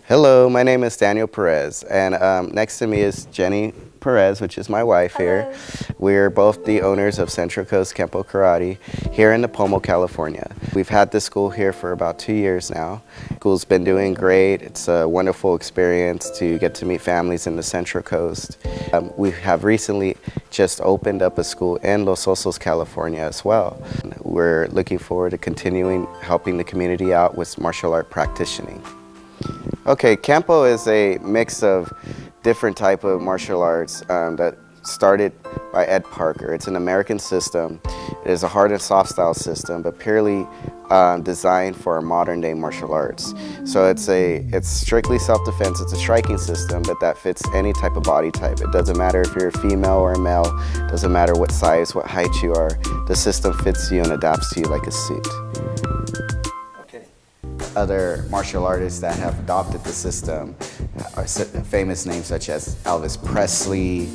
Hello, my name is Daniel Perez, and next to me is Jenny Perez, which is my wife. Hello. Here. We're both the owners of Central Coast Kenpo Karate here in Nipomo, California. We've had this school here for about 2 years now. School's been doing great. It's a wonderful experience to get to meet families in the Central Coast. We have recently just opened up a school in Los Osos, California as well. We're looking forward to continuing helping the community out with martial art practicing. Okay, Kenpo is a mix of different type of martial arts that started by Ed Parker. It's an American system. It is a hard and soft style system, but purely designed for modern day martial arts. So it's strictly self-defense. It's a striking system, but that fits any type of body type. It doesn't matter if you're a female or a male. It doesn't matter what size, what height you are. The system fits you and adapts to you like a suit. Other martial artists that have adopted the system are famous names such as Elvis Presley,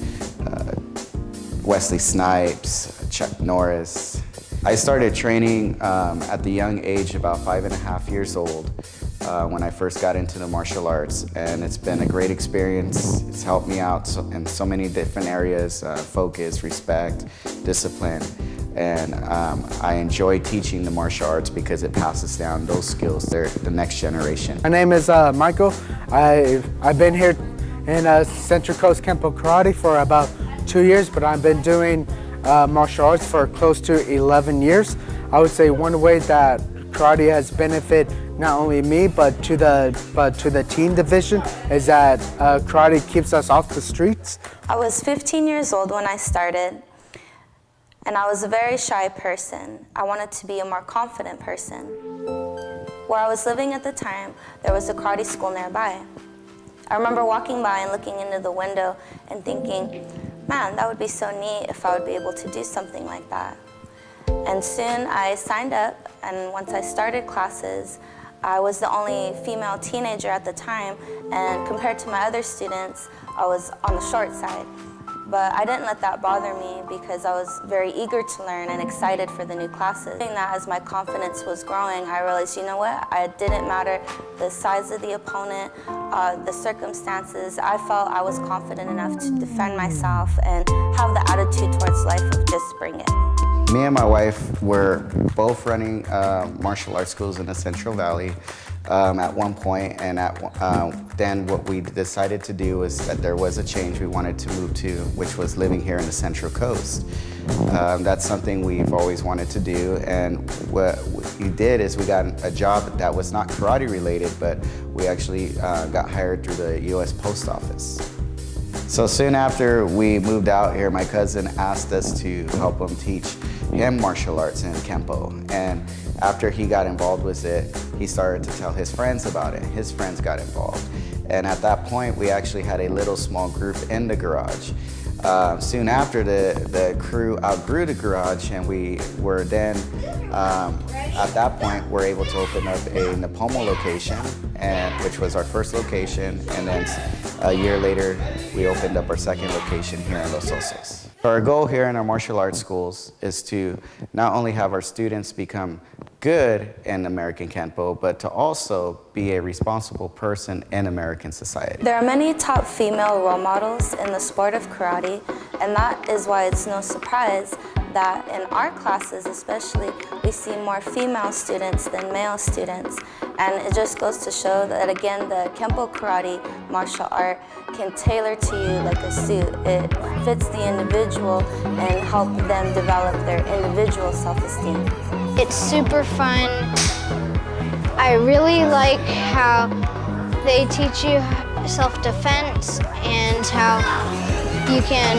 Wesley Snipes, Chuck Norris. I started training at the young age, about 5.5 years old, when I first got into the martial arts, and it's been a great experience. It's helped me out in so many different areas, focus, respect, discipline. And I enjoy teaching the martial arts because it passes down those skills to the next generation. My name is Michael. I've been here in Central Coast Kenpo Karate for about 2 years, but I've been doing martial arts for close to 11 years. I would say one way that karate has benefited not only me but to the teen division is that karate keeps us off the streets. I was 15 years old when I started. And I was a very shy person. I wanted to be a more confident person. Where I was living at the time, there was a karate school nearby. I remember walking by and looking into the window and thinking, man, that would be so neat if I would be able to do something like that. And soon I signed up, and once I started classes, I was the only female teenager at the time, and compared to my other students, I was on the short side. But I didn't let that bother me because I was very eager to learn and excited for the new classes. Doing that, as my confidence was growing, I realized, you know what, it didn't matter the size of the opponent, the circumstances. I felt I was confident enough to defend myself and have the attitude towards life of just bring it. Me and my wife were both running martial arts schools in the Central Valley at one point, and then what we decided to do was that there was a change we wanted to move to, which was living here in the Central Coast. That's something we've always wanted to do, and what we did is we got a job that was not karate related, but we actually got hired through the U.S. Post Office. So soon after we moved out here, my cousin asked us to help him teach him martial arts in Kenpo. And after he got involved with it, he started to tell his friends about it. His friends got involved. And at that point, we actually had a little small group in the garage. Soon after, the crew outgrew the garage, and we were then, at that point, we're able to open up a Nipomo location, which was our first location, and then a year later, we opened up our second location here in Los Osos. Our goal here in our martial arts schools is to not only have our students become good in American Kenpo, but to also be a responsible person in American society. There are many top female role models in the sport of karate, and that is why it's no surprise that in our classes especially, we see more female students than male students. And it just goes to show that, again, the Kenpo Karate martial art can tailor to you like a suit. It fits the individual and help them develop their individual self-esteem. It's super fun. I really like how they teach you self-defense and how you can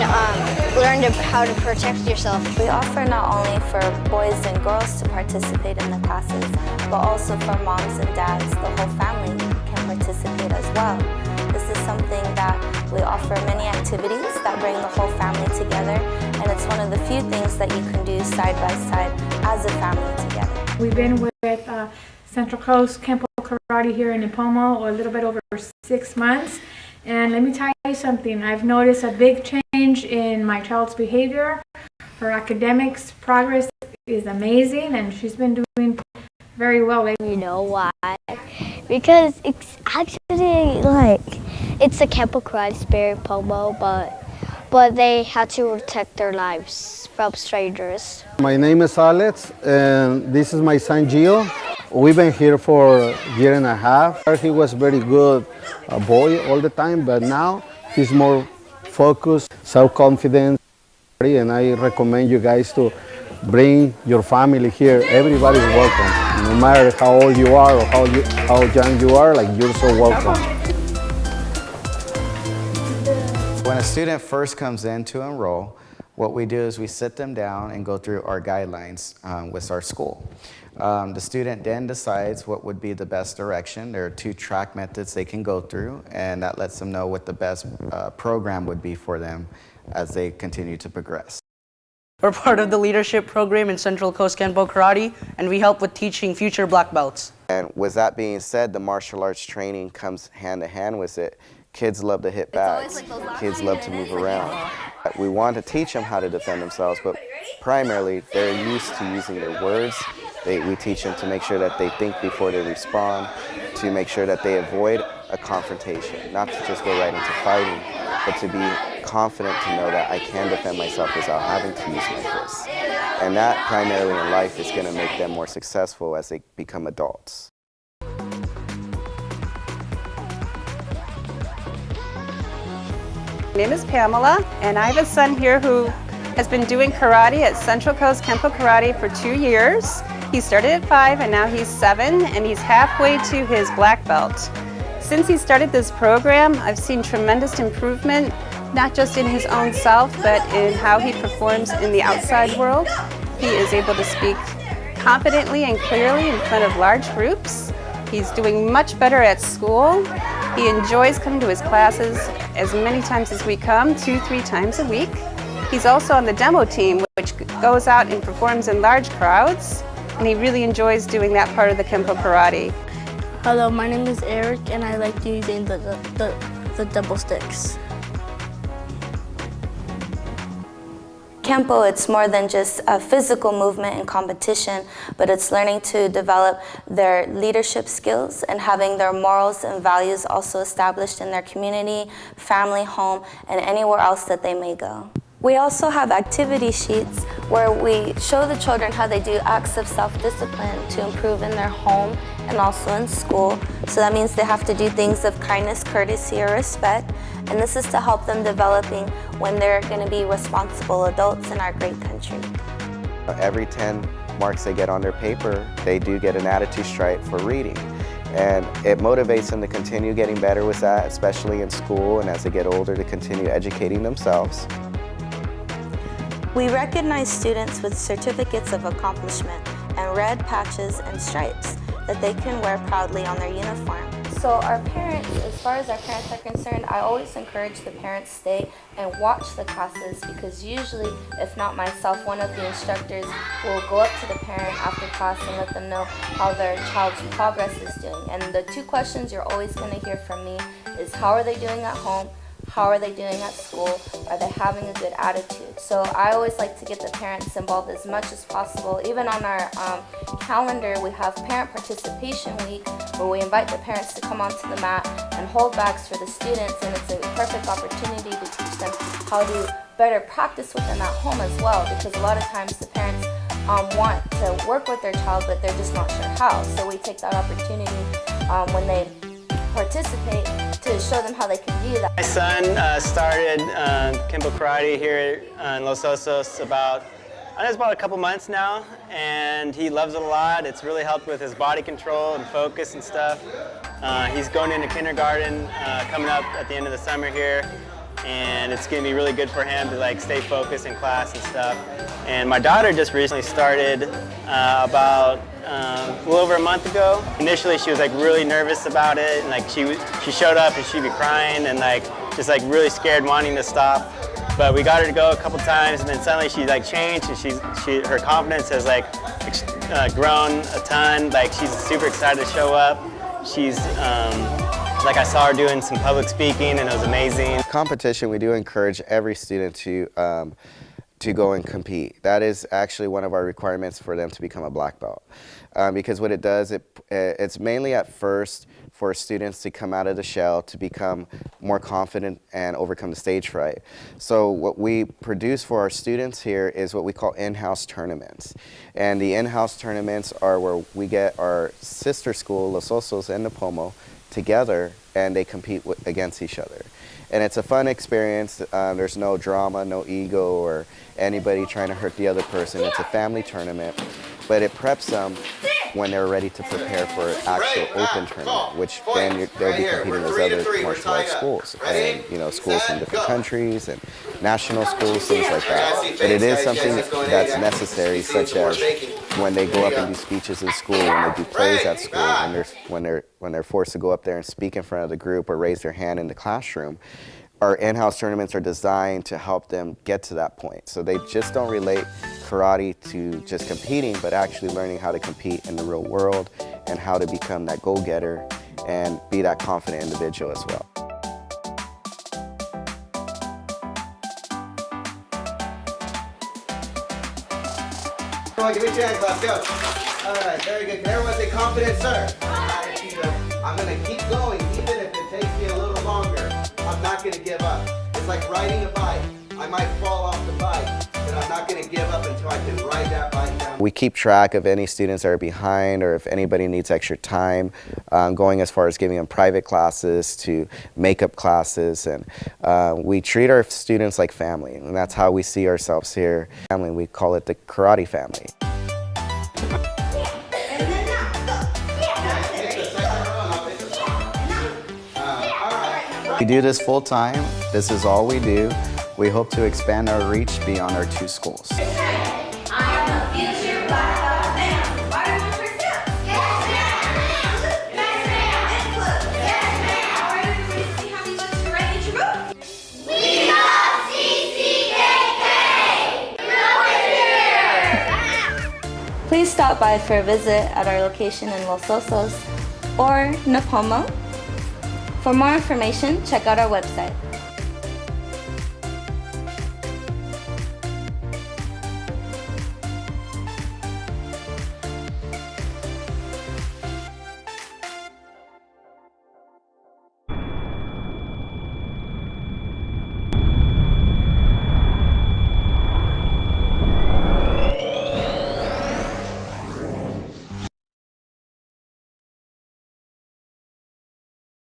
learn how to protect yourself. We offer not only for boys and girls to participate in the classes, but also for moms and dads. The whole family can participate as well. This is something that we offer many activities that bring the whole family together, and it's one of the few things that you can do side by side as a family together. We've been with Central Coast Kenpo Karate here in Nipomo a little bit over 6 months. And let me tell you something, I've noticed a big change in my child's behavior. Her academics progress is amazing, and she's been doing very well lately. You know why? Because it's actually like, it's a Kenpo Karate Spirit Pomo, but they had to protect their lives from strangers. My name is Alex, and this is my son Gio. We've been here for a year and a half. He was very good boy all the time, but now he's more focused, self-confident, and I recommend you guys to bring your family here. Everybody's welcome, no matter how old you are or how young you are. Like, you're so welcome. When a student first comes in to enroll, what we do is we sit them down and go through our guidelines with our school. The student then decides what would be the best direction. There are 2 track methods they can go through, and that lets them know what the best program would be for them as they continue to progress. We're part of the leadership program in Central Coast Kenpo Karate, and we help with teaching future black belts. And with that being said, the martial arts training comes hand in hand with it. Kids love to hit bags. Kids love to move around. We want to teach them how to defend themselves, but primarily they're used to using their words. We teach them to make sure that they think before they respond, to make sure that they avoid a confrontation, not to just go right into fighting, but to be confident to know that I can defend myself without having to use my fists. And that primarily in life is going to make them more successful as they become adults. My name is Pamela, and I have a son here who has been doing karate at Central Coast Kenpo Karate for 2 years. He started at 5 and now he's 7, and he's halfway to his black belt. Since he started this program, I've seen tremendous improvement, not just in his own self, but in how he performs in the outside world. He is able to speak confidently and clearly in front of large groups. He's doing much better at school. He enjoys coming to his classes as many times as we come, 2-3 times a week. He's also on the demo team, which goes out and performs in large crowds, and he really enjoys doing that part of the Kenpo Karate. Hello, my name is Eric, and I like using the double sticks. Kenpo, it's more than just a physical movement and competition, but it's learning to develop their leadership skills and having their morals and values also established in their community, family, home, and anywhere else that they may go. We also have activity sheets where we show the children how they do acts of self-discipline to improve in their home and also in school. So that means they have to do things of kindness, courtesy, or respect. And this is to help them developing when they're going to be responsible adults in our great country. Every 10 marks they get on their paper, they do get an attitude stripe for reading. And it motivates them to continue getting better with that, especially in school and as they get older, to continue educating themselves. We recognize students with certificates of accomplishment and red patches and stripes that they can wear proudly on their uniform. So our parents, as far as our parents are concerned, I always encourage the parents stay and watch the classes, because usually, if not myself, one of the instructors will go up to the parent after class and let them know how their child's progress is doing. And the 2 questions you're always going to hear from me is, how are they doing at home? How are they doing at school? Are they having a good attitude? So I always like to get the parents involved as much as possible. Even on our calendar, we have Parent Participation Week, where we invite the parents to come onto the mat and hold bags for the students, and it's a perfect opportunity to teach them how to better practice with them at home as well, because a lot of times the parents want to work with their child, but they're just not sure how. So we take that opportunity when they participate to show them how they can do that. My son started Kenpo Karate here in Los Osos about a couple months now, and he loves it a lot. It's really helped with his body control and focus and stuff. He's going into kindergarten coming up at the end of the summer here, and it's going to be really good for him to stay focused in class and stuff. And my daughter just recently started about a little over a month ago. Initially, she was really nervous about it, and she showed up and she'd be crying and just really scared, wanting to stop. But we got her to go a couple times, and then suddenly she changed, and her confidence has grown a ton. She's super excited to show up. She's I saw her doing some public speaking, and it was amazing. Competition, we do encourage every student to go and compete. That is actually one of our requirements for them to become a black belt. Because what it does, it's mainly at first for students to come out of the shell, to become more confident and overcome the stage fright. So what we produce for our students here is what we call in-house tournaments. And the in-house tournaments are where we get our sister school, Los Osos and Nipomo, together, and they compete against each other. And it's a fun experience. There's no drama, no ego, or anybody trying to hurt the other person. It's a family tournament, but it preps them when they're ready to prepare for an actual open tournament, which then they'll be competing with other martial arts schools, and schools from different countries and national schools, things like that. But it is something that's necessary, such as when they go up and do speeches in school, when they do plays at school, when they're forced to go up there and speak in front of the group or raise their hand in the classroom. Our in-house tournaments are designed to help them get to that point. So they just don't relate karate to just competing, but actually learning how to compete in the real world and how to become that go-getter and be that confident individual as well. Come on, give me a chance, let's go. All right, very good. Can everyone say confident, sir? I'm gonna keep going, even if it takes me a little longer. I'm not gonna give up. It's like riding a bike. I might fall off the bike, but I'm not gonna give up until I can ride that bike down. We keep track of any students that are behind, or if anybody needs extra time, going as far as giving them private classes to makeup classes, and we treat our students like family, and that's how we see ourselves here. Family, we call it the karate family. We do this full time. This is all we do. We hope to expand our reach beyond our 2 schools. Please stop by for a visit at our location in Los Osos or Nipomo. For more information, check out our website.